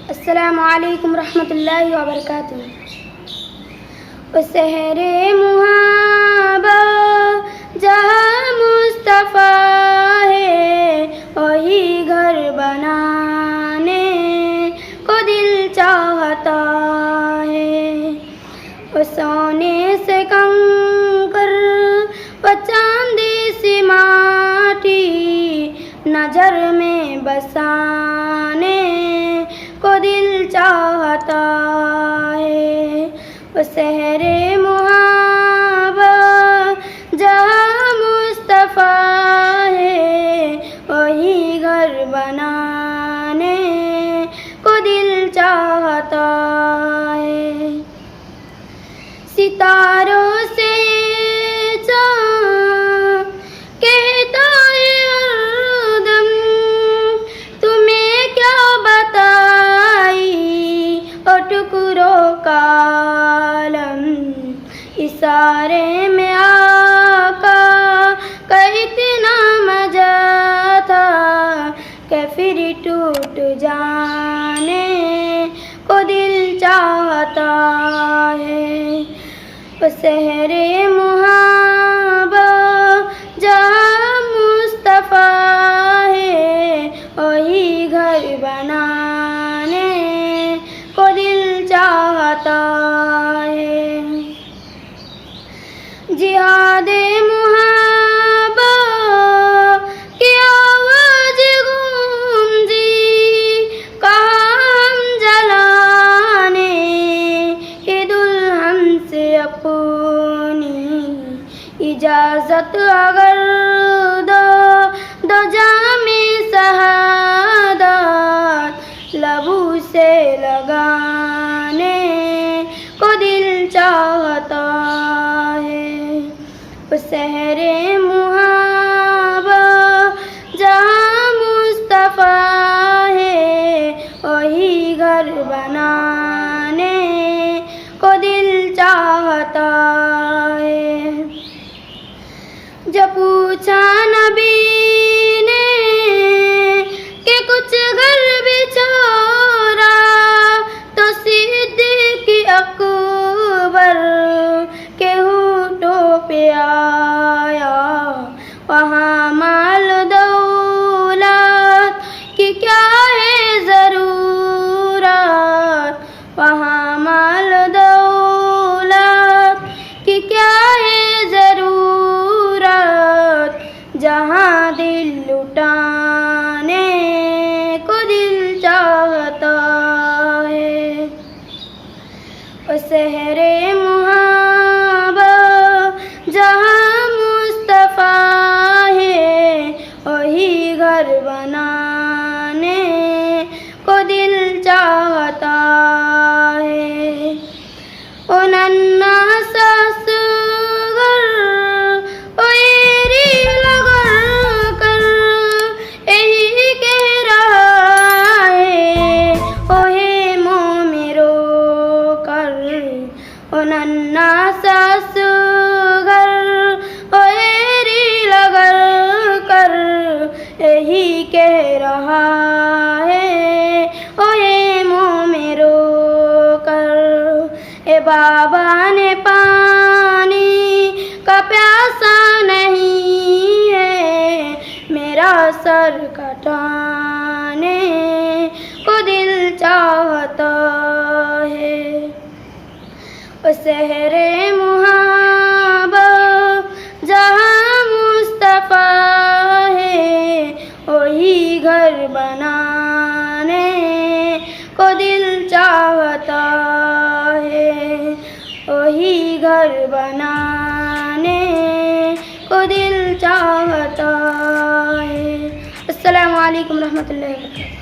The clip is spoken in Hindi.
अस्सलामु अलैकुम रहमतुल्लाहि व बरकातुहू। शहरे मुहाबा जहाँ मुस्तफ़ा है, वही घर बनाने को दिल चाहता है। वो सोने से कंकर व चांदी सी माटी नजर में बसाने को दिल चाहता है। वो शहरे मुहाबा जहाँ मुस्तफ़ा है, वही घर बनाने को दिल चाहता है। सितारों से चाँद कहता है हरदम, तुम्हें क्या बताई ओ टुकड़ों का आलम। इशारे में आका का इतना मजा था कि फिर टूट जाने को दिल चाहता है। वो शहरे मुहाबा जहाँ मुस्तफ़ा है, वही घर बनाने को दिल चाहता है। जिहादे मुहाबा की आवाज़ गूंजी, कहा हम जलाने के दुल्हन से अपनी इजाज़त अगर दो जामे शहादत लबू से लगाने को दिल चाहता है। वो शहरे मुहाबा जहाँ मुस्तफ़ा है, वही घर बनाने को दिल चाहता है। जब पूछा नबी ने कि कुछ घर भी छोड़ा, तो सिद्दीक़ अकबर के होठों पे आया, वहाँ माल दौलत की क्या है ज़रूरत, वहाँ माल दौलत की क्या है ज़रूरत, जहाँ दिल लुटाने को दिल चाहता है। वो शहरे मुहाबा जहाँ मुस्तफ़ा है, वही घर बनाने को दिल चाहता है। ओ नन्ना ससुर ओ एरी लगा कर यही कह रहा है, ओहे मुँह में रो कर। ओ नन्ना ससुर ओ एरी लगा कर यही कह रहा है, ओहे मुँह में रो कर। ए बाबा ने पानी का प्यासा नहीं है, मेरा सर कटाने को दिल चाहता है। वो शहरे मुहाबा जहाँ मुस्तफ़ा है, वही घर बनाने को दिल चाहता है, वही घर बनाने को दिल चाहता है। अस्सलामु अलैकुम रहमतुल्लाहि व बरकातुहू।